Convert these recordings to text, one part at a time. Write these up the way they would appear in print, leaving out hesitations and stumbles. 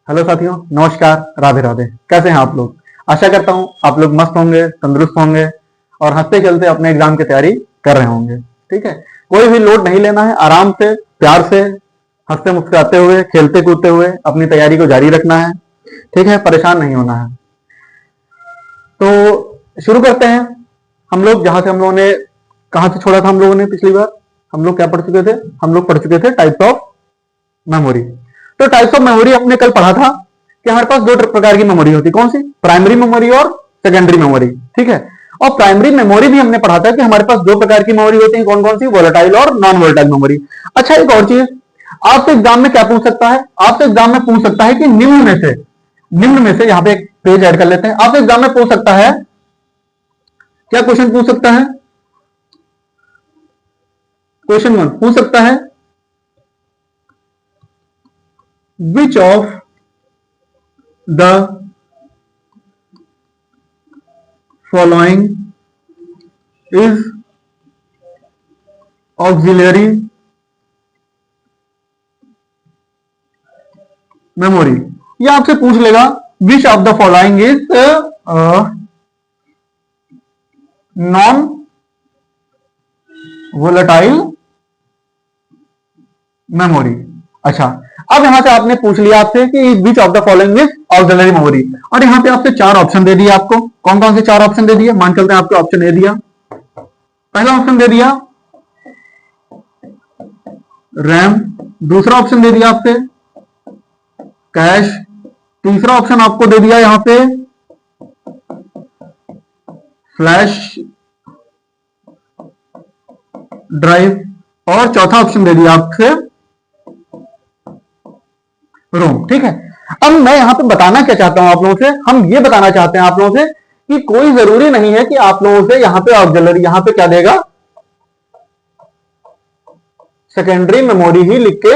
Hello साथियों, नमस्कार, राधे राधे। कैसे हैं आप लोग? आशा करता हूं आप लोग मस्त होंगे, तंदुरुस्त होंगे और हंसते खेलते अपने एग्जाम की तैयारी कर रहे होंगे। ठीक है, कोई भी लोड नहीं लेना है, आराम से, प्यार से, हंसते मुस्कुराते हुए, खेलते कूदते हुए अपनी तैयारी को जारी रखना है। ठीक है, परेशान नहीं होना है। तो शुरू करते हैं। हम लोग जहां से हम लोगों ने कहां से छोड़ा था, हम लोगों ने पिछली बार हम लोग क्या पढ़ चुके थे? हम लोग पढ़ चुके थे टाइप्स ऑफ मेमोरी। तो टाइप्स ऑफ मेमोरी हमने कल पढ़ा था कि हमारे पास दो प्रकार की मेमोरी होती है। कौन सी? प्राइमरी मेमोरी और सेकेंडरी मेमोरी। ठीक है, और प्राइमरी मेमोरी भी हमने पढ़ा था कि हमारे पास दो प्रकार की मेमोरी होती है। कौन कौन सी? वोलेटाइल और नॉन वोलेटाइल मेमोरी। अच्छा, एक और चीज आपसे एग्जाम में क्या पूछ सकता है? आपसे एग्जाम में पूछ सकता है कि निम्न में से यहां पे एक पेज ऐड कर लेते हैं। आपसे एग्जाम में पूछ सकता है, क्या क्वेश्चन पूछ सकता है? क्वेश्चन 1 पूछ सकता है, which of the following is auxiliary memory? ये आपसे पूछ लेगा which of the following is non volatile memory। अच्छा, अब यहां से आपने पूछ लिया आपसे कि which of the following is auxiliary memory, और यहां पे आपसे चार ऑप्शन दे दिए। आपको कौन कौन से चार ऑप्शन दे दिए? मान चलते हैं आपको ऑप्शन ए दिया, पहला ऑप्शन दे दिया रैम, दूसरा ऑप्शन दे दिया आपसे कैश, तीसरा ऑप्शन आपको दे दिया यहां पे फ्लैश ड्राइव, और चौथा ऑप्शन दे दिया आपसे रोम। ठीक है, अब मैं यहां पे बताना क्या चाहता हूं आप लोगों से, हम ये बताना चाहते हैं आप लोगों से कि कोई जरूरी नहीं है कि आप लोगों से यहां पे ऑक्सिलरी, यहां पे क्या देगा? सेकेंडरी मेमोरी ही लिख के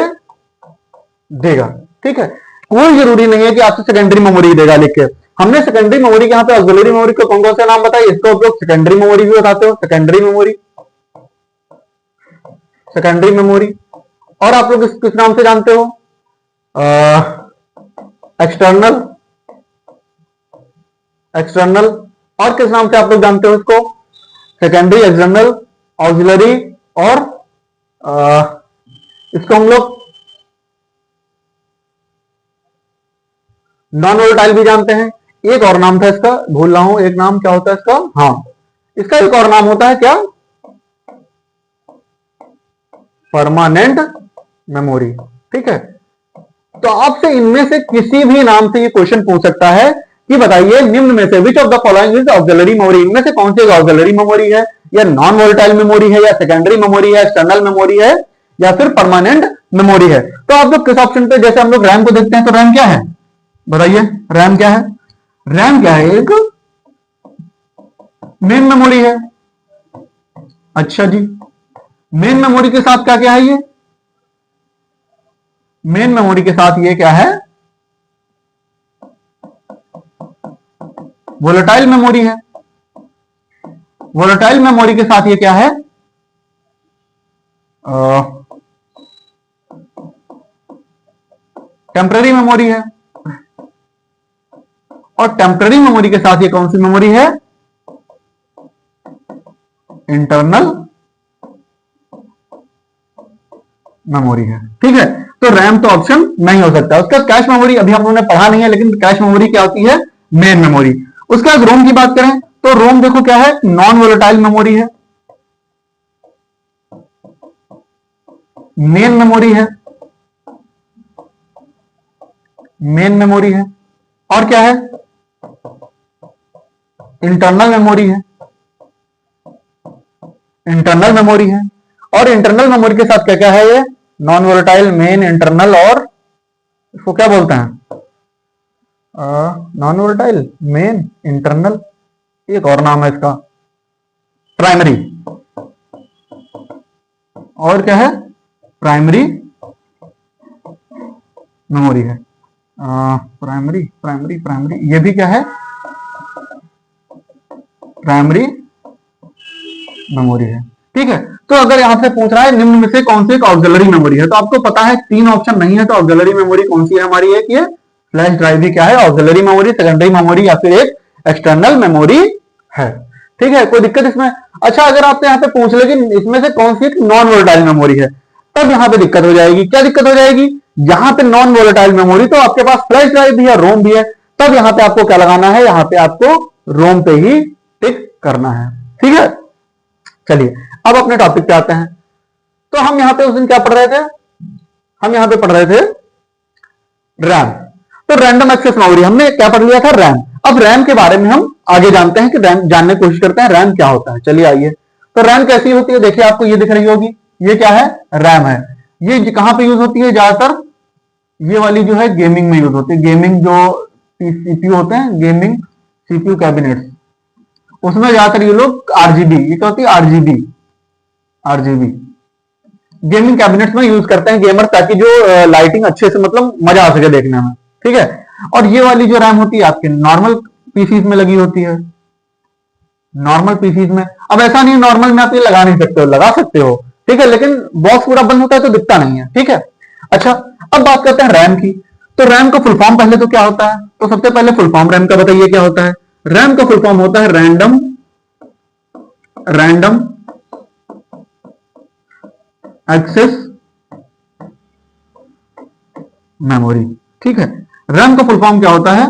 देगा। ठीक है, कोई जरूरी नहीं है कि आपसे सेकेंडरी मेमोरी देगा लिख के। हमने सेकेंडरी मेमोरी के यहां पे ऑक्सिलरी मेमोरी को कौन कौन से नाम बताए? इसको आप लोग सेकेंडरी मेमोरी भी बताते हो, सेकेंडरी मेमोरी, सेकेंडरी मेमोरी। और आप लोग किस नाम से जानते हो? External, external. और किस नाम से आप लोग जानते हो इसको? सेकेंडरी, एक्सटर्नल, ऑक्सिलरी, और इसको हम लोग नॉन वोलेटाइल भी जानते हैं। एक और नाम था इसका, भूल रहा हूं, एक नाम क्या होता है इसका? हाँ, इसका एक और नाम होता है क्या? Permanent memory. ठीक है, तो आपसे इनमें से किसी भी नाम से ये क्वेश्चन पूछ सकता है कि बताइए निम्न में से which of the following is auxiliary memory, इनमें से कौन सी ऑक्सिलरी मेमोरी है, या नॉन वोलेटाइल मेमोरी है, या सेकेंडरी मेमोरी है, एक्सटर्नल मेमोरी है, या फिर परमानेंट मेमोरी है। तो आप लोग किस ऑप्शन पे, जैसे हम लोग रैम को देखते हैं, तो रैम क्या है बताइए? रैम क्या है? रैम क्या है? एक मेन मेमोरी है। अच्छा जी, मेन मेमोरी के साथ क्या क्या है? ये मेन मेमोरी के साथ ये क्या है? वोलेटाइल मेमोरी है। वोलेटाइल मेमोरी के साथ ये क्या है? टेम्पररी मेमोरी है। और टेम्पररी मेमोरी के साथ ये कौन सी मेमोरी है? इंटरनल मेमोरी है। ठीक है, तो रैम तो ऑप्शन नहीं हो सकता। उसका कैश मेमोरी अभी हम लोगों ने पढ़ा नहीं है, लेकिन कैश मेमोरी क्या होती है? Main memory. उसके बाद रोम की बात करें तो रोम देखो क्या है? नॉन वोलेटाइल मेमोरी है, मेन मेमोरी है, मेन मेमोरी है, और क्या है? इंटरनल मेमोरी है, इंटरनल मेमोरी है। और इंटरनल मेमोरी के साथ क्या क्या है? ये नॉन वोलेटाइल, मेन, इंटरनल, और इसको क्या बोलते हैं? नॉन वोलेटाइल, मेन, इंटरनल, एक और नाम है इसका प्राइमरी। और क्या है? प्राइमरी मेमोरी है। प्राइमरी प्राइमरी प्राइमरी, ये भी क्या है? प्राइमरी मेमोरी है। ठीक है, तो अगर यहां से पूछ रहा है निम्न में से कौन सी एक ऑक्सिलरी मेमोरी है, तो आपको पता है तीन ऑप्शन नहीं है, तो ऑक्सिलरी मेमोरी कौन सी है हमारी? एक ये फ्लैश ड्राइव भी क्या है, ऑक्सिलरी मेमोरी, सेकेंडरी मेमोरी या फिर एक एक्सटर्नल मेमोरी है। ठीक है, कोई दिक्कत इसमें? अच्छा, अगर आपसे यहाँ पे पूछ ले कि इसमें से कौन सी एक नॉन वोलेटाइल मेमोरी है, तब यहाँ पे दिक्कत हो जाएगी। क्या दिक्कत हो जाएगी? यहाँ पे नॉन वोलेटाइल मेमोरी, तो आपके पास फ्लैश ड्राइव भी है, रोम भी है, तब यहाँ पे आपको क्या लगाना है, यहाँ पे आपको रोम पे ही टिक करना है। ठीक है, चलिए अब अपने टॉपिक पे आते हैं। तो हम यहाँ पे उस दिन क्या पढ़ रहे थे? हम यहाँ पे पढ़ रहे थे रैम। तो रैंडम एक्सेस मेमोरी हमने क्या पढ़ लिया था? रैम। अब रैम के बारे में हम आगे जानते हैं कि रैम जानने की कोशिश करते हैं रैम क्या होता है। चलिए आइए। तो रैम कैसी होती है? देखिए आपको ये दिख रही होगी, ये क्या है? रैम है। ये कहां पे यूज होती है ज्यादातर? ये वाली जो है गेमिंग में यूज होती है। गेमिंग जो सीपीयू होते हैं, गेमिंग सीपीयू कैबिनेट, उसमें ज्यादातर ये लोग आरजीबी, ये क्या होती है? आरजीबी, आरजीबी गेमिंग कैबिनेट्स में यूज करते हैं गेमर, ताकि जो लाइटिंग अच्छे से मतलब मजा आ सके देखने में। ठीक है, और ये वाली जो रैम होती है आपके नॉर्मल पीसीज में लगी होती है, नॉर्मल पीसीज में। अब ऐसा नहीं है नॉर्मल में आप ये लगा नहीं सकते हो, लगा सकते हो, ठीक है, लेकिन बॉक्स पूरा बंद होता है तो दिखता नहीं है। ठीक है, अच्छा अब बात करते हैं रैम की। तो रैम का फुल फॉर्म पहले तो क्या होता है? तो सबसे पहले फुल फॉर्म रैम का बताइए क्या होता है? रैम का फुल फॉर्म होता है रैंडम एक्सेस मेमोरी। ठीक है, रैम का फुल फॉर्म क्या होता है?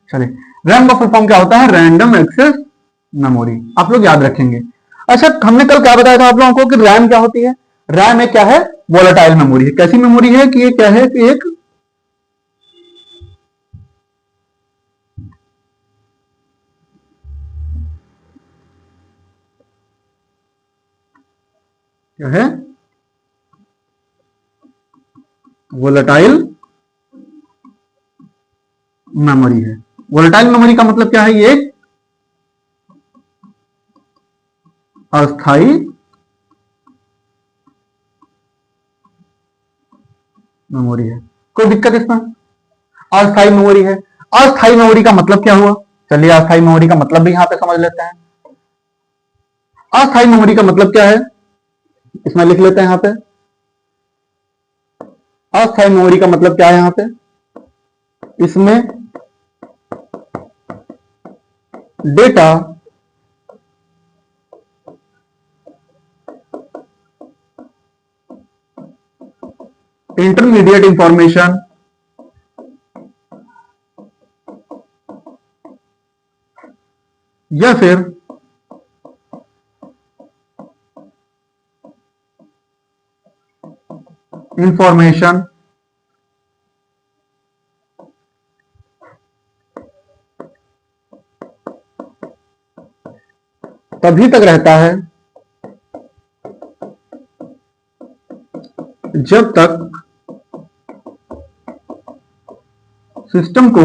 चलिए, रैम का फुल फॉर्म क्या होता है? Random access memory. आप लोग याद रखेंगे। अच्छा, हमने कल क्या बताया था आप लोगों को कि रैम क्या होती है? रैम एक क्या है? वोलेटाइल मेमोरी है। कैसी मेमोरी है कि ये क्या है? कि एक क्या है? वोलेटाइल मेमोरी है। वोलेटाइल मेमोरी का मतलब क्या है? ये एक अस्थाई मेमोरी है। कोई दिक्कत इसमें? अस्थाई मेमोरी है। अस्थाई मेमोरी का मतलब क्या हुआ? चलिए अस्थाई मेमोरी का मतलब भी यहां पे समझ लेते हैं। अस्थाई मेमोरी का मतलब क्या है, इसमें लिख लेते हैं यहां पे। अस्थाई मेमोरी का मतलब क्या है यहां पे? इसमें डेटा इंटरमीडिएट इंफॉर्मेशन या फिर इंफॉर्मेशन तभी तक रहता है जब तक सिस्टम को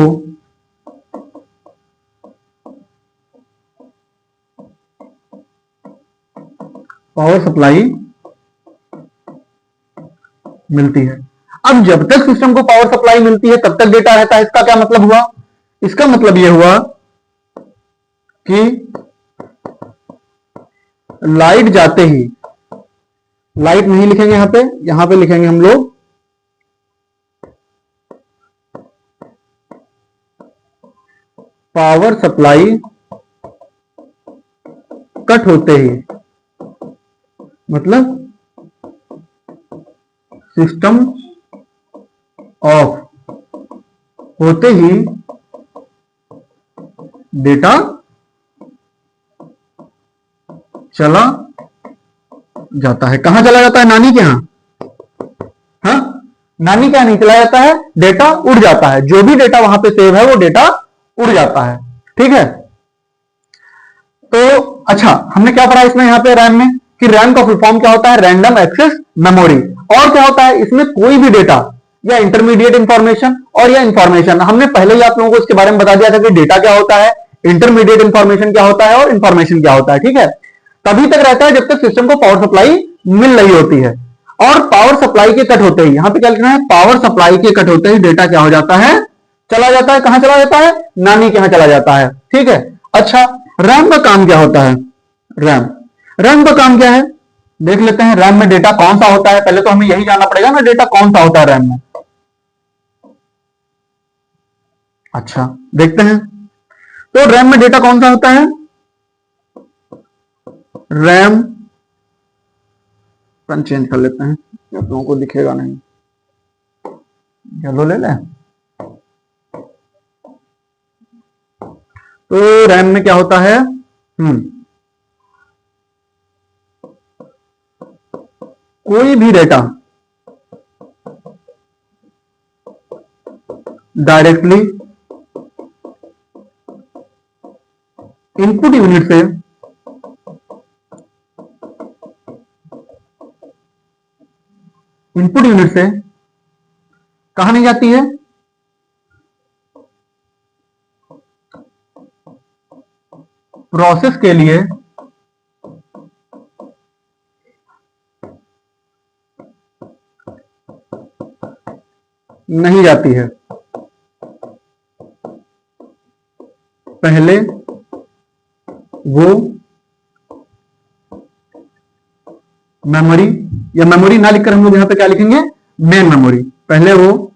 पावर सप्लाई मिलती है। अब जब तक सिस्टम को पावर सप्लाई मिलती है तब तक डेटा रहता है। इसका क्या मतलब हुआ? इसका मतलब यह हुआ कि लाइट जाते ही, लाइट नहीं लिखेंगे यहां पे लिखेंगे हम लोग पावर सप्लाई कट होते ही, मतलब सिस्टम ऑफ होते ही डेटा चला जाता है। कहां चला जाता है? नानी के यहां। हाँ, नानी के यहां नहीं चला जाता है, डेटा उड़ जाता है। जो भी डेटा वहां पे सेव है वो डेटा उड़ जाता है। ठीक है, तो अच्छा हमने क्या पढ़ा इसमें यहां पे रैम में कि रैम का फुल फॉर्म क्या होता है, रैंडम एक्सेस मेमोरी। और क्या होता है, इसमें कोई भी डेटा या इंटरमीडिएट इंफॉर्मेशन और या इंफॉर्मेशन, हमने पहले ही आप लोगों को इसके बारे में बता दिया था कि डेटा क्या होता है, इंटरमीडिएट इंफॉर्मेशन क्या होता है और इंफॉर्मेशन क्या होता है। ठीक है, तभी तक रहता है जब तक सिस्टम को पावर सप्लाई मिल रही होती है। और पावर सप्लाई के कट होते ही, यहां पे क्या लिखना है, पावर सप्लाई के कट होते ही डेटा क्या हो जाता है, चला जाता है। कहां चला जाता है, नानी के यहां चला जाता है। ठीक है, अच्छा रैम का काम क्या होता है, रैम का काम क्या है, देख लेते हैं। रैम में डेटा कौन सा होता है, पहले तो हमें यही जानना पड़ेगा ना, डेटा कौन सा होता है रैम में। अच्छा देखते हैं, तो रैम में डेटा कौन सा होता है, रैम चेंज कर लेते हैं, आप लोगों को दिखेगा नहीं, येलो ले लें। तो रैम में क्या होता है, कोई भी डेटा डायरेक्टली इनपुट यूनिट से कहां नहीं जाती है, प्रोसेस के लिए नहीं जाती है। पहले वो मेमोरी, या मेमोरी ना लिखकर हम लोग यहां पे क्या लिखेंगे, मेन मेमोरी। पहले वो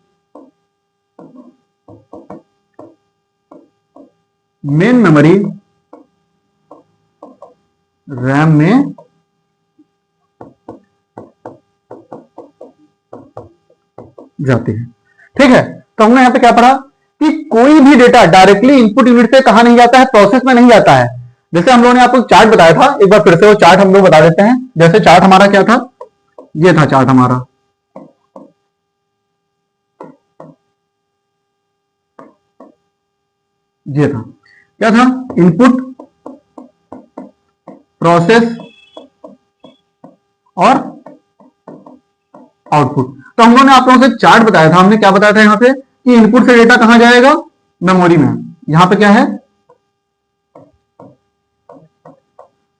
मेन मेमोरी रैम में जाती है। ठीक है, तो हमने यहां पे क्या पढ़ा कि कोई भी डेटा डायरेक्टली इनपुट यूनिट से कहां नहीं जाता है, प्रोसेस में नहीं जाता है। जैसे हम लोगों ने आपको चार्ट बताया था, एक बार फिर से वो चार्ट हम लोग बता देते हैं। जैसे चार्ट हमारा क्या था, ये था चार्ट हमारा, ये था, क्या था, इनपुट, प्रोसेस और आउटपुट। तो हम लोगों ने आप लोगों से चार्ट बताया था, हमने क्या बताया था यहां पे कि इनपुट से डेटा कहां जाएगा, मेमोरी में। यहां पे क्या है,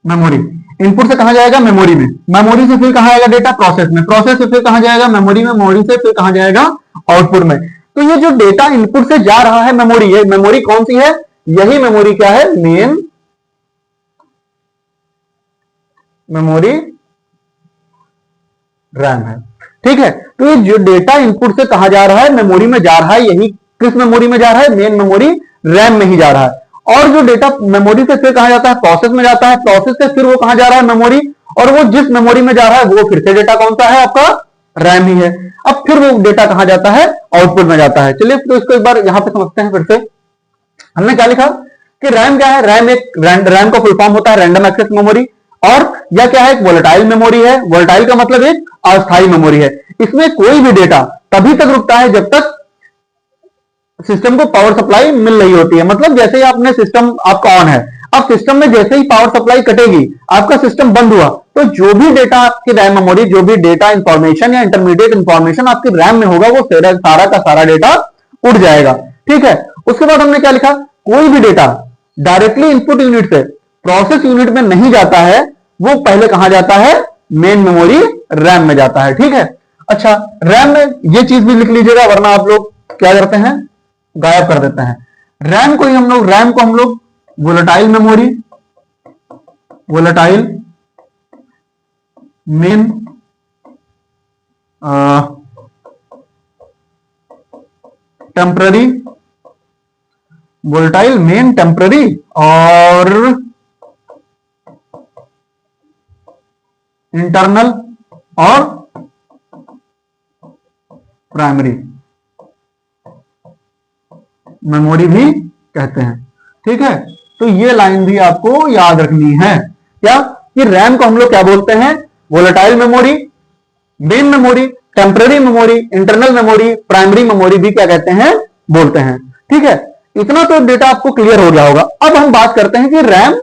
मेमोरी। इनपुट से कहां जाएगा, मेमोरी में। मेमोरी से फिर कहां आएगा डेटा, प्रोसेस में। प्रोसेस से फिर कहां जाएगा, मेमोरी में। मेमोरी से फिर कहां जाएगा, आउटपुट में। तो ये जो डेटा इनपुट से जा रहा है मेमोरी, ये मेमोरी कौन सी है, यही मेमोरी क्या है, मेन मेमोरी रैम है। ठीक है, तो ये जो डेटा इनपुट से कहां जा रहा है, मेमोरी में जा रहा है। यही किस मेमोरी में जा रहा है, मेन मेमोरी रैम में ही जा रहा है। और जो डेटा मेमोरी से फिर कहां जाता है, प्रोसेस में जाता है। प्रोसेस से फिर वो कहां जा रहा है, मेमोरी। और वो जिस मेमोरी में जा रहा है वो फिर से डेटा कौन सा है, आपका रैम ही है। अब फिर वो डेटा कहां जाता है, आउटपुट में जाता है। चलिए तो इसको एक बार यहां पे समझते हैं फिर से। हमने क्या लिखा कि रैम क्या है, रैम का फुल फॉर्म होता है रैंडम एक्सेस मेमोरी। और यह क्या है, एक वोलेटाइल मेमोरी है। वोलेटाइल का मतलब एक अस्थायी मेमोरी है। इसमें कोई भी डेटा तभी तक रुकता है जब तक सिस्टम को पावर सप्लाई मिल रही होती है। मतलब जैसे ही आपने सिस्टम आपका ऑन है, अब सिस्टम में जैसे ही पावर सप्लाई कटेगी, आपका सिस्टम बंद हुआ, तो जो भी डेटा आपकी रैम मेमोरी, जो भी डेटा इंफॉर्मेशन या इंटरमीडिएट इंफॉर्मेशन आपकी रैम में होगा, वो सारा का सारा डेटा उड़ जाएगा। ठीक है, उसके बाद हमने क्या लिखा, कोई भी डेटा डायरेक्टली इनपुट यूनिट से प्रोसेस यूनिट में नहीं जाता है, वो पहले कहां जाता है, मेन मेमोरी रैम में जाता है। ठीक है, अच्छा रैम में ये चीज भी लिख लीजिएगा, वरना आप लोग क्या करते हैं, गायब कर देते हैं। रैम को हम लोग volatile memory, volatile main temporary, volatile main temporary और इंटरनल और प्राइमरी मेमोरी भी कहते हैं। ठीक है, तो ये लाइन भी आपको याद रखनी है। क्या, कि रैम को हम लोग क्या बोलते हैं, volatile memory, main memory, temporary memory, internal memory, primary memory भी क्या कहते हैं, बोलते हैं। ठीक है, इतना तो डेटा आपको क्लियर हो गया होगा। अब हम बात करते हैं कि रैम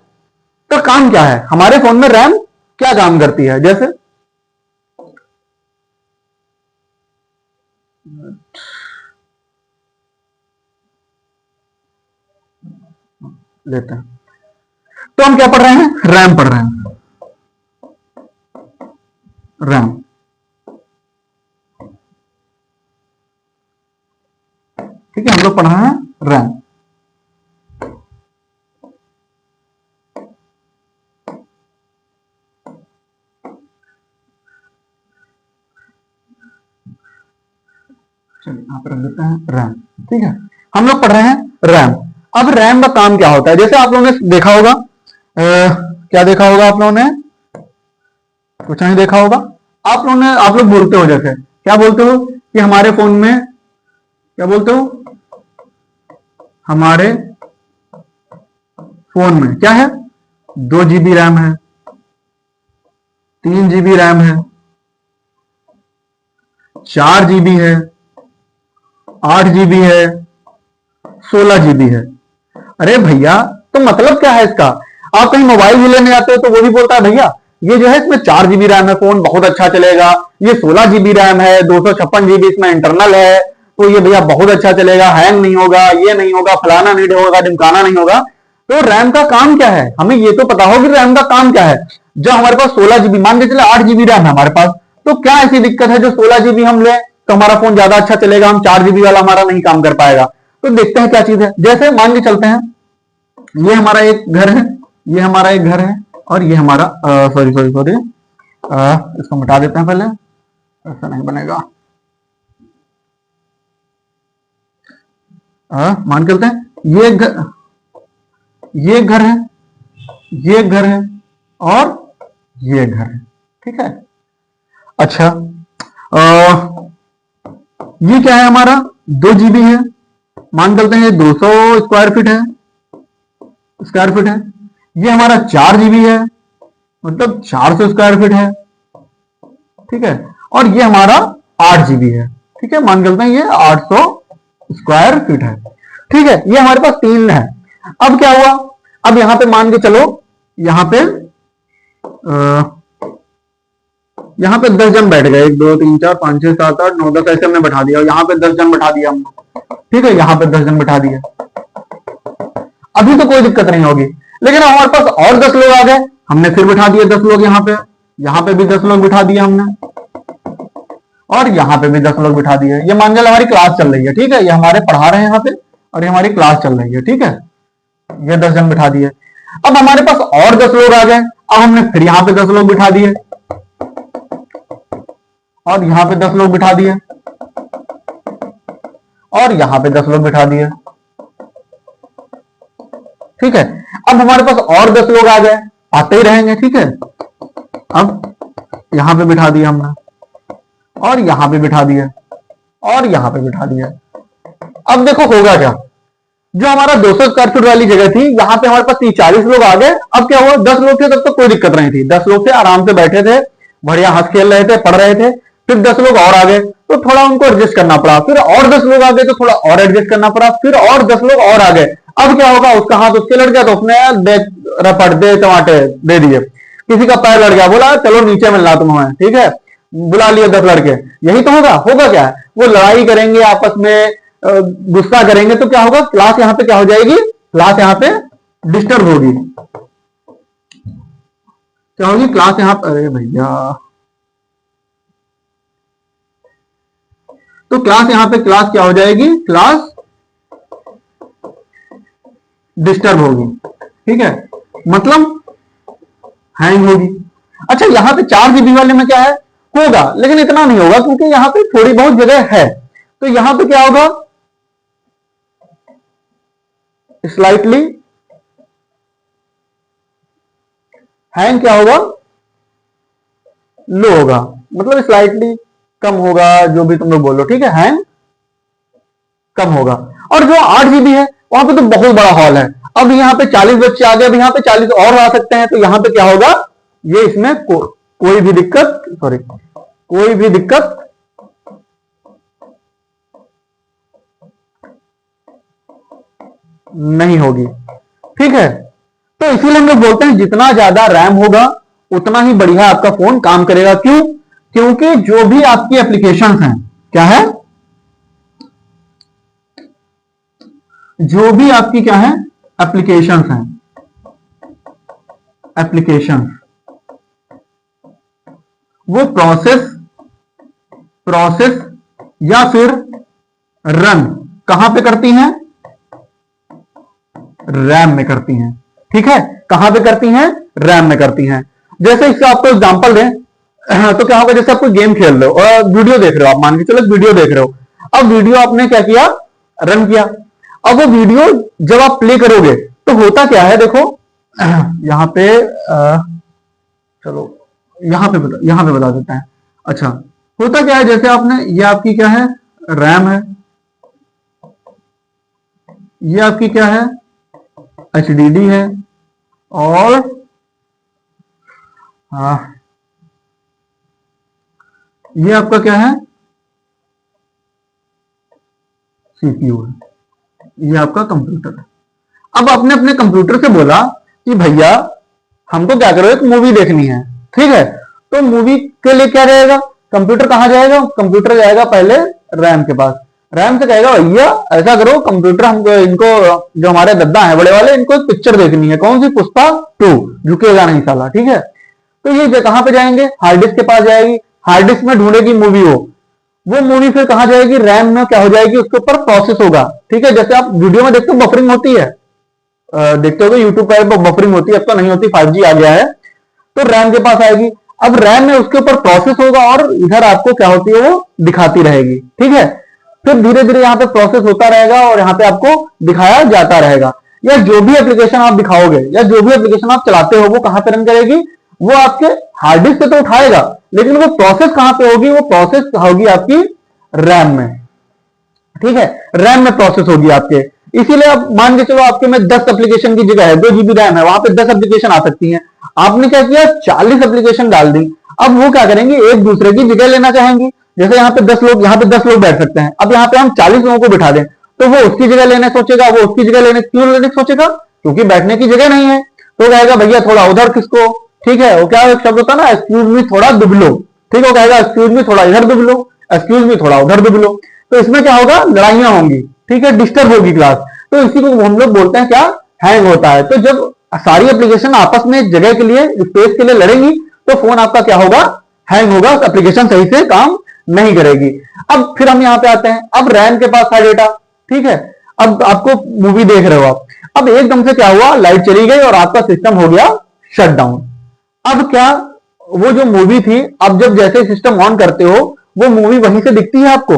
का काम क्या है। हमारे फोन में रैम क्या काम करती है, जैसे लेते हैं, तो हम क्या पढ़ रहे हैं, रैम पढ़ रहे हैं, रैम। ठीक है, हम लोग पढ़ रहे हैं रैम। चलिए यहां पर रख देते हैं रैम। ठीक है, हम लोग पढ़ रहे हैं रैम। अब रैम का काम क्या होता है, जैसे आप लोगों ने देखा होगा, क्या देखा होगा आप लोगों ने, कुछ नहीं देखा होगा। आप लोग बोलते हो, जैसे क्या बोलते हो कि हमारे फोन में, क्या बोलते हो, हमारे फोन में क्या है, 2 GB रैम है, 3 GB रैम है, 4 GB है, 8 GB है, 16 GB है। अरे भैया, तो मतलब क्या है इसका, आप कहीं मोबाइल भी लेने आते हो तो वो भी बोलता है भैया ये जो है इसमें 4 GB रैम है, फोन बहुत अच्छा चलेगा, ये 16 GB रैम है, 256 GB इसमें इंटरनल है, तो ये भैया बहुत अच्छा चलेगा, हैंग नहीं होगा, ये नहीं होगा, फलाना नहीं होगा, ढिमकाना नहीं होगा। तो रैम का काम क्या है, हमें ये तो पता हो कि रैम का काम क्या है। जब हमारे पास 16 GB, मान के चले 8 GB रैम है हमारे पास, तो क्या ऐसी दिक्कत है जो 16 GB हम ले तो हमारा फोन ज्यादा अच्छा चलेगा, हम 4 GB वाला हमारा नहीं काम कर पाएगा। तो देखते हैं क्या चीज है, जैसे मान के चलते हैं ये हमारा एक घर है, ये हमारा एक घर है, और ये हमारा सॉरी सॉरी सॉरी इसको मिटा देते हैं पहले, ऐसा नहीं बनेगा। मान के चलते हैं ये एक घर है, ये एक घर है, और ये एक घर है। ठीक है, अच्छा ये क्या है हमारा, 2 GB है, मान चलते हैं ये 200 स्क्वायर फीट है। ये हमारा 4 GB है, मतलब 400 स्क्वायर फीट है। ठीक है, और ये हमारा 8 GB है। ठीक है, मान चलते हैं ये 800 स्क्वायर फीट है। ठीक है, ये हमारे पास 3 है। अब क्या हुआ, अब यहां पे मान के चलो, यहां पे 10 जन बैठ गए, 1 2 3 4 5 6 7 8 9 10 ऐसे हमने बैठा दिया, यहां पे 10 जन बैठा दिया हमने। ठीक है, यहां पे 10 जन बैठा दिए, अभी तो कोई दिक्कत नहीं होगी। लेकिन हमारे पास और 10 लोग आ गए, हमने फिर बिठा दिए 10 लोग यहां पे भी 10 लोग बिठा दिए हमने, और यहां पे भी 10 लोग बिठा दिए। ये मान लो हमारी क्लास चल रही है। ठीक है, ये हमारे पढ़ा रहे हैं यहाँ पे, और ये हमारी क्लास चल रही है। ठीक है, ये 10 जन बिठा दिए। अब हमारे पास और 10 लोग आ गए, अब हमने फिर यहां पे 10 लोग बिठा दिए, और यहां पे 10 लोग बिठा दिए, और यहां पे 10 लोग बिठा दिए। ठीक है, अब हमारे पास और 10 लोग आ गए, आते ही रहेंगे। ठीक है, अब यहां पे बिठा दिया हमने, और यहां पे बिठा दिया, और यहां पे बिठा दिया। अब देखो होगा क्या, जो हमारा 200 स्क्वायर फीट वाली जगह थी, यहां पे हमारे पास 40 लोग आ गए। अब क्या हुआ, 10 लोग थे तब तो कोई दिक्कत नहीं थी, 10 लोग थे, आराम से बैठे थे, बढ़िया हंस खेल रहे थे, पढ़ रहे थे। फिर 10 लोग और आ गए तो थोड़ा उनको एडजस्ट करना पड़ा, फिर और 10 लोग आ गए तो थोड़ा और एडजस्ट करना पड़ा, फिर और 10 लोग और आ गए। अब क्या होगा, उसका हाथ उसके लड़ गया तो उसने रपट दे टमाटे दे दिए, किसी का पैर लड़ गया, बोला चलो नीचे मिलना तुम्हें। ठीक है, बुला लिए 10 लड़के, यही तो होगा क्या है, वो लड़ाई करेंगे आपस में, गुस्सा करेंगे, तो क्या होगा, क्लास यहां पे क्या हो जाएगी, क्लास यहां पे डिस्टर्ब होगी। क्या होगी क्लास यहां पर, अरे भैया, तो क्लास यहां पे क्लास क्या हो जाएगी, क्लास डिस्टर्ब होगी। ठीक है, मतलब हैंग होगी। अच्छा, यहां पे 4 GB वाले में क्या है, होगा, लेकिन इतना नहीं होगा क्योंकि यहां पे थोड़ी बहुत जगह है। तो यहां पे क्या होगा, स्लाइटली हैंग क्या होगा, लो होगा, मतलब स्लाइटली कम होगा, जो भी तुम लोग बोलो। ठीक है, हैंग कम होगा। और जो 8 GB है वहां पे तो बहुत बड़ा हॉल है, अब यहां पे 40 बच्चे आ गए, अब यहां पे 40 और आ सकते हैं, तो यहां पे क्या होगा, ये इसमें कोई भी दिक्कत नहीं होगी। ठीक है, तो इसीलिए हम लोग बोलते हैं जितना ज्यादा रैम होगा उतना ही बढ़िया आपका फोन काम करेगा। क्यों? क्योंकि जो भी आपकी एप्लीकेशंस हैं, क्या है, जो भी आपकी क्या है एप्लीकेशंस हैं, एप्लीकेशन वो प्रोसेस या फिर रन कहां पे करती हैं? रैम में करती हैं। ठीक है, कहां पे करती हैं? रैम में करती हैं। जैसे इसका आपको एग्जांपल दें तो क्या होगा, जैसे आप कोई गेम खेल रहे हो और वीडियो देख रहे हो, आप मान के चलो वीडियो देख रहे हो। अब वीडियो आपने क्या किया? रन किया। अब वो वीडियो जब आप प्ले करोगे तो होता क्या है, देखो यहां पे चलो यहां पे बता देते हैं। अच्छा, होता क्या है, जैसे आपने, ये आपकी क्या है? रैम है। ये आपकी क्या है? HDD है। और हाँ, ये आपका क्या है? CPU है। ये आपका कंप्यूटर है। अब आपने अपने कंप्यूटर से बोला कि भैया हमको क्या करो, एक मूवी देखनी है। ठीक है, तो मूवी के लिए क्या रहेगा? कंप्यूटर कहां जाएगा? कंप्यूटर जाएगा पहले रैम के पास। रैम से कहेगा भैया ऐसा करो, कंप्यूटर हमको, इनको जो हमारे दद्दा है बड़े वाले, इनको एक पिक्चर देखनी है। कौन सी? पुष्पा 2। झुकेगा नहीं साला। ठीक है, तो ये कहां पे जाएंगे? हार्ड डिस्क के पास जाएगी। हार्ड डिस्क में ढूंढेगी मूवी, वो मूवी फिर कहां जाएगी? रैम में क्या हो जाएगी? उसके ऊपर प्रोसेस होगा। ठीक है, जैसे आप वीडियो में देखते हो बफरिंग होती है, देखते हो यूट्यूब पर बफरिंग होती है, अब तो नहीं होती, 5G आ गया है। तो रैम के पास आएगी। अब रैम में उसके ऊपर प्रोसेस होगा और इधर आपको क्या होती है, वो दिखाती रहेगी। ठीक है, फिर धीरे धीरे यहाँ पे प्रोसेस होता रहेगा और यहाँ पे आपको दिखाया जाता रहेगा। या जो भी एप्लीकेशन आप दिखाओगे या जो भी एप्लीकेशन आप चलाते हो वो कहां पे रन करेगी? वो आपके हार्ड डिस्क से तो उठाएगा, लेकिन वो प्रोसेस कहां पे होगी? वो प्रोसेस होगी आपकी रैम में। ठीक है, रैम में प्रोसेस होगी आपके। इसीलिए आप मान के चलो आपके में 10 एप्लीकेशन की जगह है, 2 GB रैम है, वहां पे 10 एप्लीकेशन आ सकती हैं। आपने क्या किया? 40 एप्लीकेशन डाल दी। अब वो क्या करेंगे? एक दूसरे की जगह लेना चाहेंगी। जैसे यहाँ पे 10 लोग, यहाँ पे 10 लोग बैठ सकते हैं। अब यहाँ पे हम 40 लोगों को बिठा दें तो वो उसकी जगह लेने सोचेगा, वो उसकी जगह लेने, क्यों लेने सोचेगा? क्योंकि बैठने की जगह नहीं है। तो कहेगा भैया थोड़ा उधर किसको, ठीक है, वो क्या एक शब्द होता है ना, एक्सक्यूज मी थोड़ा दुब लो। ठीक है, वो कहेगा एक्सक्यूज मी थोड़ा इधर दुब लो, एक्सक्यूज मी थोड़ा उधर दुब लो। तो इसमें क्या होगा? लड़ाइयां होंगी। ठीक है, डिस्टर्ब होगी क्लास। तो इसी को हम लोग बोलते हैं क्या? हैंग होता है। तो जब सारी एप्लीकेशन आपस में जगह के लिए, स्पेस के लिए लड़ेंगी तो फोन आपका क्या होगा? हैंग होगा, एप्लीकेशन सही से काम नहीं करेगी। अब फिर हम यहां पे आते हैं। अब रैम के पास था डेटा। ठीक है, अब आपको मूवी देख रहे हो आप, अब एकदम से क्या हुआ? लाइट चली गई और आपका सिस्टम हो गया शट डाउन। अब क्या, वो जो मूवी थी, अब जब जैसे सिस्टम ऑन करते हो वो मूवी वहीं से दिखती है आपको?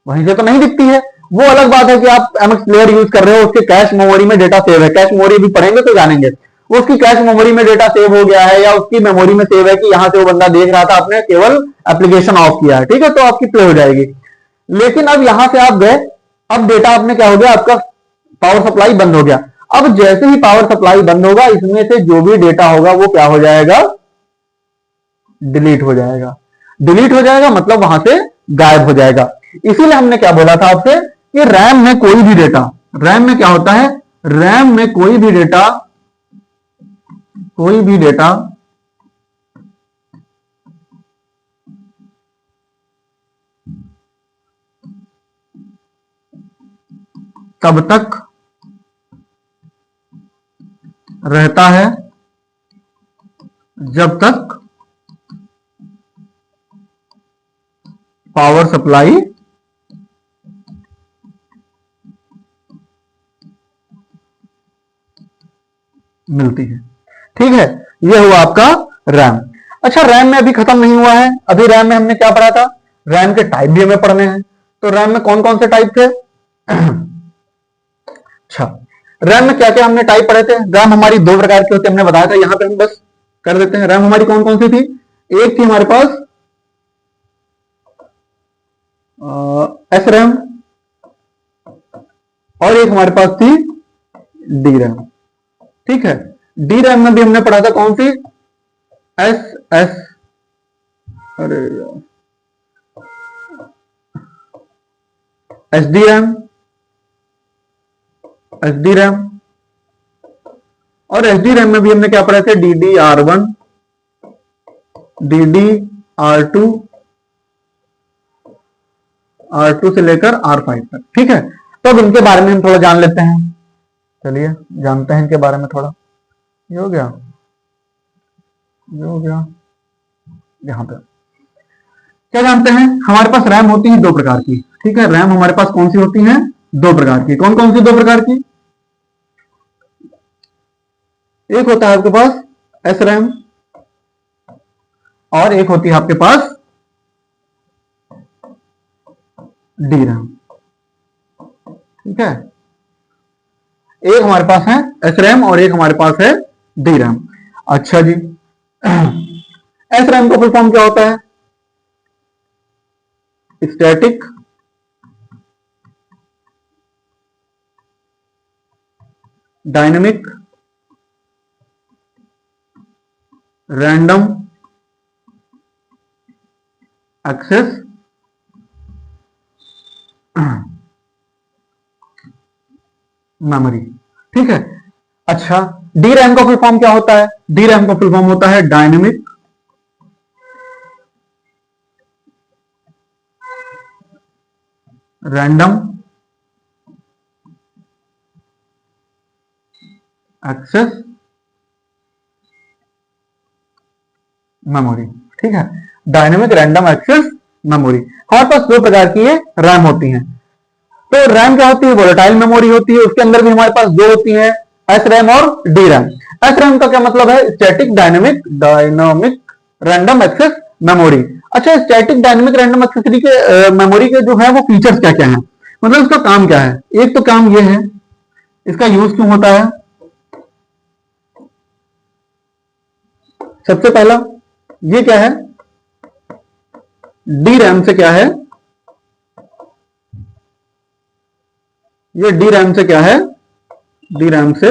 वहीं से तो नहीं दिखती है। वो अलग बात है कि आप MX प्लेयर यूज कर रहे हो, उसके कैश मेमोरी में डेटा सेव है। कैश मेमोरी भी पढ़ेंगे तो जानेंगे। वो उसकी कैश मेमोरी में डेटा सेव हो गया है या उसकी मेमोरी में सेव है कि यहां से वो बंदा देख रहा था, आपने केवल एप्लीकेशन ऑफ किया है। ठीक है, तो आपकी प्ले हो जाएगी। लेकिन अब यहां से आप गए, अब डेटा आपने क्या हो गया? आपका पावर सप्लाई बंद हो गया। अब जैसे ही पावर सप्लाई बंद होगा, इसमें से जो भी डेटा होगा वो क्या हो जाएगा? डिलीट हो जाएगा। डिलीट हो जाएगा मतलब वहां से गायब हो जाएगा। इसीलिए हमने क्या बोला था आपसे कि रैम में कोई भी डेटा, रैम में क्या होता है? रैम में कोई भी डेटा तब तक रहता है जब तक पावर सप्लाई मिलती है। ठीक है, यह हुआ आपका रैम। अच्छा, रैम में अभी खत्म नहीं हुआ है। अभी रैम में हमने क्या पढ़ा था? रैम के टाइप भी हमें पढ़ने हैं। तो रैम में कौन कौन से टाइप थे? अच्छा, रैम में क्या क्या हमने टाइप पढ़े थे? रैम हमारी 2 प्रकार की होती है, हमने बताया था। यहां पे हम बस कर देते हैं। रैम हमारी कौन कौन सी थी? एक थी हमारे पास एस रैम और एक हमारे पास थी डी रैम। ठीक है, डी रैम में भी हमने पढ़ा था कौन सी? एस एस, अरे S D RAM, S D RAM. और एस डी रैम में भी हमने क्या पढ़ा थे? DDR1 DDR2 R2 से लेकर R5 तक। ठीक है, तो अब इनके बारे में हम थोड़ा जान लेते हैं। चलिए जानते हैं इनके बारे में थोड़ा। ये हो गया, ये हो गया। यहाँ पे क्या जानते हैं, हमारे पास रैम होती है दो प्रकार की। ठीक है, रैम हमारे पास कौन सी होती है, दो प्रकार की। कौन कौन सी दो प्रकार की, एक होता है आपके पास एस रैम और एक होती है आपके पास डी रैम। ठीक है, एक हमारे पास है एस रैम और एक हमारे पास है डी रैम। अच्छा जी, एस रैम का फुल फॉर्म क्या होता है, static dynamic random access memory. ठीक है, अच्छा डी रैम का फुल फॉर्म क्या होता है, डी रैम का फुल फॉर्म होता है डायनेमिक रैंडम एक्सेस मेमोरी। ठीक है, डायनेमिक रैंडम एक्सेस मेमोरी। हमारे पास दो प्रकार की ये रैम होती हैं। तो रैम क्या होती है, वोलेटाइल मेमोरी होती है, उसके अंदर भी हमारे पास दो होती हैं, एस रैम और डी रैम। एस रैम का क्या मतलब है, स्टैटिक डायनामिक रैंडम एक्सेस मेमोरी। अच्छा, स्टैटिक डायनामिक रैंडम एक्सेस के मेमोरी के जो है वो फीचर्स क्या क्या हैं, मतलब इसका काम क्या है। एक तो काम ये है, इसका यूज क्यों होता है, सबसे पहला ये क्या है, डी रैम से क्या है, ये डी रैम से क्या है, डी रैम से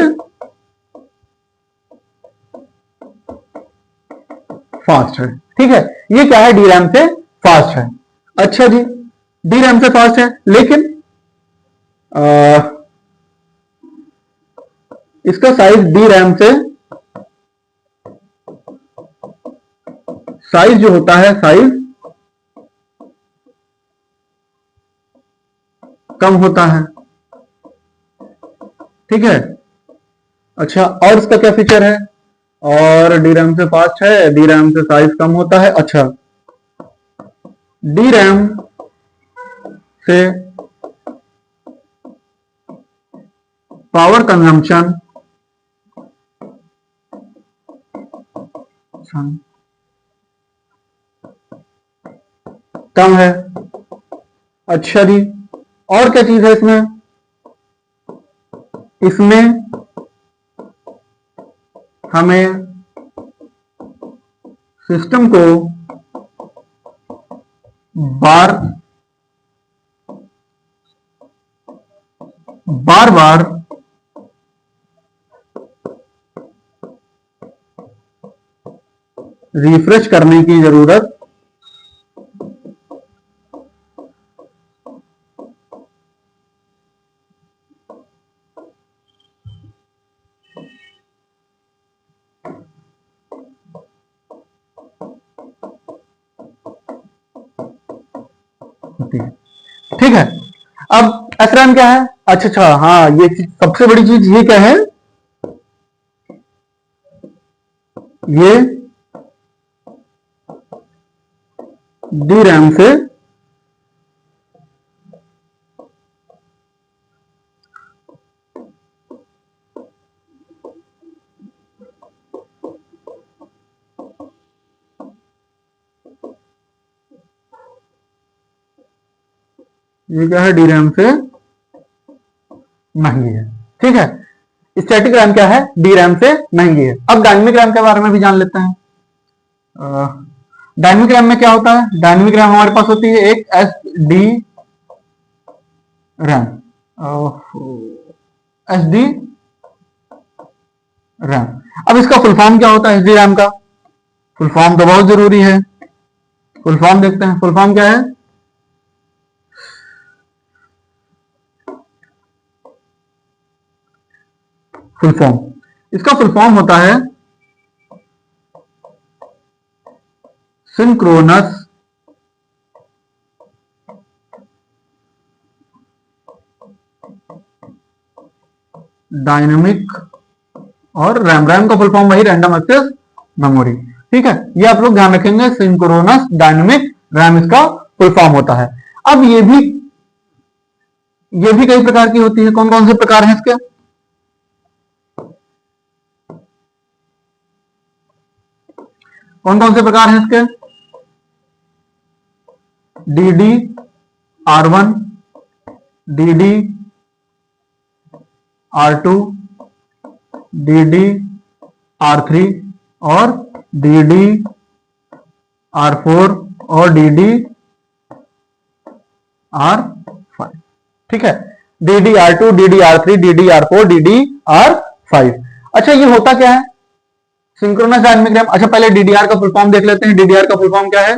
फास्ट है। ठीक है, ये क्या है, डी रैम से फास्ट है। अच्छा जी, डी रैम से फास्ट है, लेकिन इसका साइज डी रैम से, साइज जो होता है, साइज कम होता है। ठीक है, अच्छा और इसका क्या फीचर है, और डी रैम से फास्ट है, डी रैम से साइज कम होता है। अच्छा, डी रैम से पावर कंजम्पशन कम है। अच्छा जी, और क्या चीज है इसमें, इसमें हमें सिस्टम को बार बार बार रिफ्रेश करने की जरूरत होती है। ठीक है, अब एसरैम क्या है, अच्छा अच्छा हाँ, ये सबसे बड़ी चीज ये क्या है, ये डी रैम से ये क्या है, डी रैम से महंगी है। ठीक है, स्टैटिक रैम क्या है, डी रैम से महंगी है। अब डायनेमिक रैम के बारे में भी जान लेते हैं। डायनेमिक रैम में क्या होता है, डायनेमिक रैम हमारे पास होती है एक S D RAM, S D RAM. अब इसका फुल फॉर्म क्या होता है, एस डी रैम का फुल फॉर्म तो बहुत जरूरी है, फुल फॉर्म देखते हैं। फुल फॉर्म क्या है, फुल फॉर्म, इसका फुल फॉर्म होता है सिंक्रोनस डायनेमिक और रैम। रैम का फुल फॉर्म वही रैंडम एक्सेस मेमोरी। ठीक है, ये आप लोग ध्यान रखेंगे, सिंक्रोनस डायनेमिक रैम इसका फुल फॉर्म होता है। अब ये भी कई प्रकार की होती है। कौन कौन से प्रकार हैं इसके? कौन कौन से प्रकार हैं इसके? डी आर1, डी आर2, डी आर3 और डी आर4 और डी आर5। ठीक है, डी आर2, डी आर3, डी आर4, डी आर5। अच्छा, ये होता क्या है सिंक्रोनस डायनेमिक रैम? अच्छा, पहले डीडीआर का फुल फॉर्म देख लेते हैं। डीडीआर का फुल फॉर्म क्या है?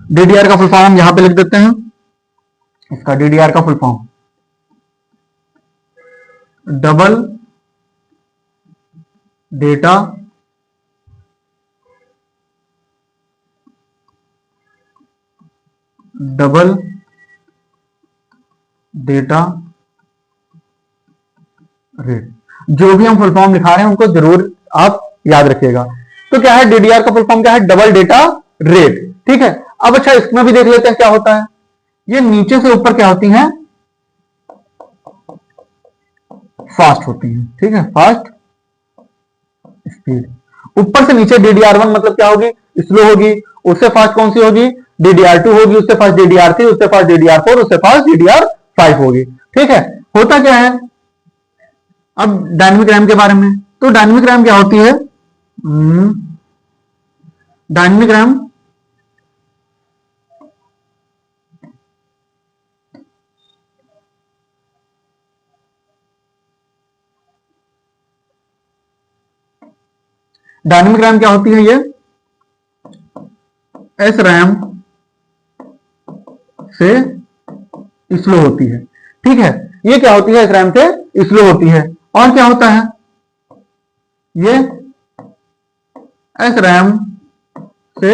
डीडीआर का फुल फॉर्म हम यहां पे लिख देते हैं। इसका डीडीआर का full form double data rate. जो भी हम फुल फॉर्म लिखा रहे हैं उनको जरूर आप याद रखिएगा। तो क्या है डीडीआर का फुल फॉर्म? क्या है? Double data rate. ठीक है, अब अच्छा इसमें भी देख लेते हैं क्या होता है। ये नीचे से ऊपर क्या होती हैं? फास्ट होती हैं। ठीक है, फास्ट स्पीड। ऊपर से नीचे DDR1 मतलब क्या होगी? स्लो होगी। उससे फास्ट कौन सी होगी? DDR2 होगी। उससे फास्ट DDR3, उससे फास्ट DDR4, उससे फास्ट DDR5 होगी। ठीक है, होता क्या है अब डायनेमिक रैम के बारे में? तो डायनेमिक रैम क्या होती है? डायनेमिक रैम क्या होती है? ये एस रैम से स्लो होती है। ठीक है, ये क्या होती है? एस रैम से स्लो होती है। और क्या होता है? ये एस रैम से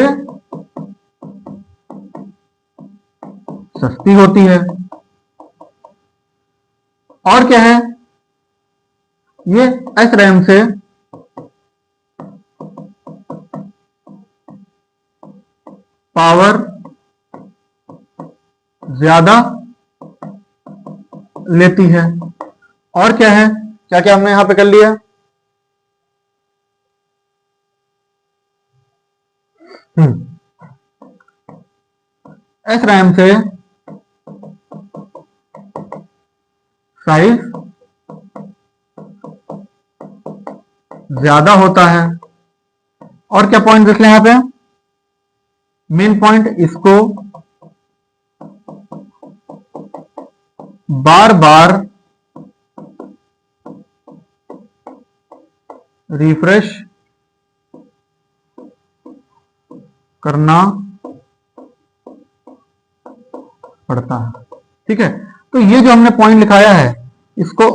सस्ती होती है। और क्या है? ये एस रैम से पावर ज्यादा लेती है। और क्या है? क्या क्या हमने यहां पे कर लिया? एस रैम से साइज ज्यादा होता है। और क्या पॉइंट देख लें यहां पे? मेन पॉइंट, इसको बार बार रिफ्रेश करना पड़ता है। ठीक है, तो ये जो हमने पॉइंट लिखाया है इसको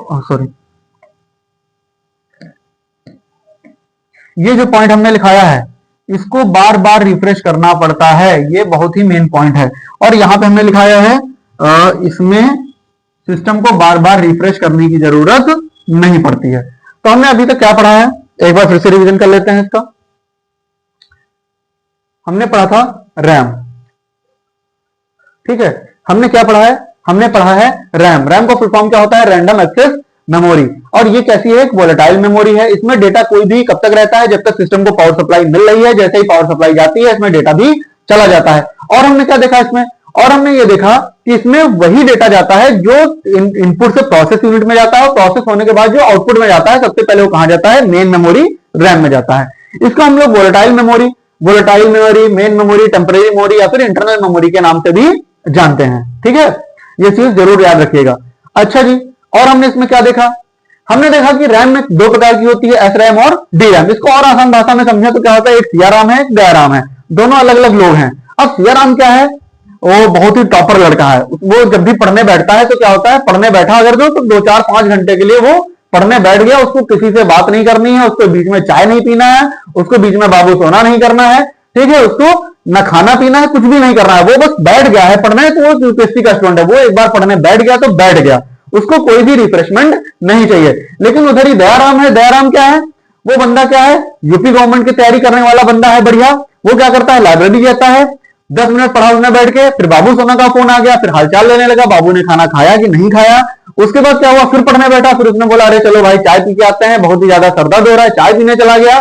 ये जो पॉइंट हमने लिखाया है इसको बार बार रिफ्रेश करना पड़ता है। ये बहुत ही मेन पॉइंट है। और यहां पे हमने लिखाया है इसमें सिस्टम को बार बार रिफ्रेश करने की जरूरत नहीं पड़ती है। तो हमने अभी तक क्या पढ़ा है, एक बार फिर से रिवीजन कर लेते हैं इसका। हमने पढ़ा था रैम। ठीक है, हमने क्या पढ़ा है? हमने पढ़ा है रैम। रैम का फुल फॉर्म क्या होता है? Random access memory. और ये कैसी है? एक वोलेटाइल मेमोरी है। इसमें डेटा कोई भी कब तक रहता है? जब तक सिस्टम को पावर सप्लाई मिल रही है। जैसे ही पावर सप्लाई जाती है इसमें डेटा भी चला जाता है। और हमने क्या देखा इसमें? और हमने ये देखा कि इसमें वही डेटा जाता है जो इनपुट से प्रोसेस यूनिट में जाता है, और प्रोसेस होने के बाद जो आउटपुट में जाता है सबसे पहले वो कहां जाता है? मेन मेमोरी रैम में जाता है। इसको हम लोग volatile memory, main memory, temporary memory या फिर इंटरनल मेमोरी के नाम से भी जानते हैं। ठीक है, ये चीज जरूर याद रखिएगा। अच्छा जी, और हमने इसमें क्या देखा? हमने देखा कि रैम में दो प्रकार की होती है, एस रैम और डी रैम। इसको और आसान भाषा में समझे तो क्या होता है? एक सियाराम है, एक गयाराम है। दोनों अलग अलग लोग हैं। अब सियाराम क्या है? वो बहुत ही टॉपर लड़का है। वो जब भी पढ़ने बैठता है तो क्या होता है? पढ़ने बैठा अगर तो 2, 4, 5 घंटे के लिए वो पढ़ने बैठ गया, उसको किसी से बात नहीं करनी है, उसको बीच में चाय नहीं पीना है, उसको बीच में बाबू सोना नहीं करना है, ठीक है, उसको ना खाना पीना है, कुछ भी नहीं करना है, वो बस बैठ गया है पढ़ने, तो वो यूपीएससी का स्टूडेंट है, वो एक बार पढ़ने बैठ गया तो बैठ गया, उसको कोई भी रिफ्रेशमेंट नहीं चाहिए। लेकिन उधर ही दयाराम है, दयाराम क्या है, वो बंदा क्या है, यूपी गवर्नमेंट की तैयारी करने वाला बंदा है, बढ़िया, वो क्या करता है, लाइब्रेरी जाता है, 10 मिनट पढ़ा उसने बैठ के, फिर बाबू सोना का फोन आ गया, फिर हालचाल लेने लगा, बाबू ने खाना खाया कि नहीं खाया, उसके बाद क्या हुआ, फिर पढ़ने बैठा, फिर उसने बोला अरे चलो भाई चाय पी के आते हैं, बहुत ही ज्यादा सर दर्द हो रहा है, चाय पीने चला गया,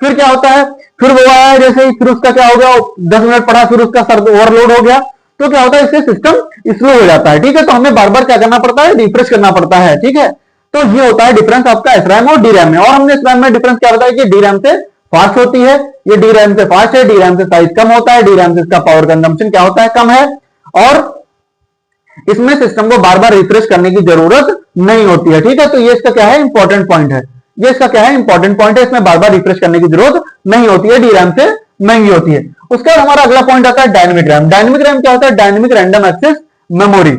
फिर क्या होता है, फिर वो आया जैसे ही, फिर उसका क्या हो गया, 10 मिनट पढ़ा, फिर उसका सर ओवरलोड हो गया, तो क्या होता है, इससे सिस्टम स्लो हो जाता है, ठीक है, तो हमें बार बार क्या करना पड़ता है, रिफ्रेश करना पड़ता है, ठीक है। तो ये होता है डिफरेंस आपका एसरैम और डीरैम में। और हमने एसरैम में डिफरेंस क्या बताया कि डीरैम से फास्ट होती है, ये डीरैम से फास्ट है, डीरैम से साइज कम होता है, डीरैम से इसका पावर कंजम्पशन क्या होता है, कम है, और इसमें सिस्टम को बार बार रिफ्रेश करने की जरूरत नहीं होती है, ठीक है। तो ये इसका क्या है, इंपॉर्टेंट पॉइंट है, ये इसका क्या है, इंपॉर्टेंट पॉइंट है, इसमें बार बार रिफ्रेश करने की जरूरत नहीं होती है, डीरैम से महंगी होती है। उसके बाद हमारा अगला पॉइंट आता है डायनेमिक रैम। डायनेमिक रैम क्या होता है, डायनेमिक रैंडम एक्सेस मेमोरी।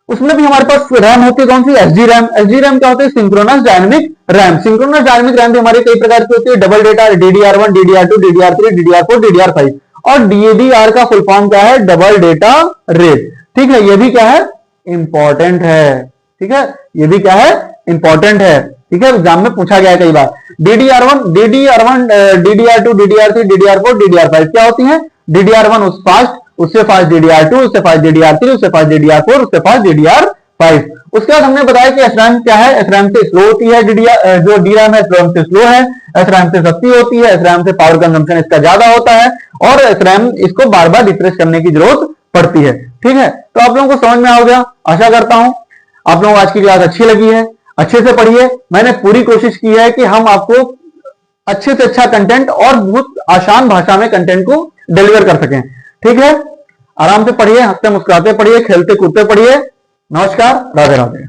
उसमें भी हमारे पास रैम होती है कौन सी, एसडी रैम। एसडी रैम क्या होती है, synchronous dynamic RAM. Synchronous dynamic RAM भी हमारे कई प्रकार की होती है, double data, DDR1, DDR2, DDR3, DDR4, DDR5। और DDR का फुल फॉर्म क्या है, डबल डेटा रेट, ठीक है। ये भी क्या है, इंपॉर्टेंट है, ठीक है, ये भी क्या है, इंपॉर्टेंट है, ठीक है, एग्जाम में पूछा गया है कई बार। DDR1, DDR2, DDR3, DDR4, DDR5 क्या होती है, DDR1 उस फास्ट, उससे फास्ट DDR2, उससे फास्ट DDR3, उससे फास्ट DDR4, उससे फास्ट DDR5। उसके बाद हमने बताया कि एसरैम क्या है, एसरैम से स्लो होती है, जो DRAM है एसरैम से स्लो है, एसरैम से सस्ती होती है, एसरैम से पावर कंजम्पशन इसका ज्यादा होता है, और एसरैम इसको बार बार रिफ्रेश करने की जरूरत पड़ती है, ठीक है। तो आप लोगों को समझ में आ गया, आशा करता हूं आप लोगों को आज की क्लास अच्छी लगी है, अच्छे से पढ़िए। मैंने पूरी कोशिश की है कि हम आपको अच्छे से अच्छा कंटेंट और बहुत आसान भाषा में कंटेंट को डिलीवर कर सकें, ठीक है। आराम से पढ़िए, हंसते मुस्कुराते पढ़िए, खेलते कूदते पढ़िए। नमस्कार, राधे राधे।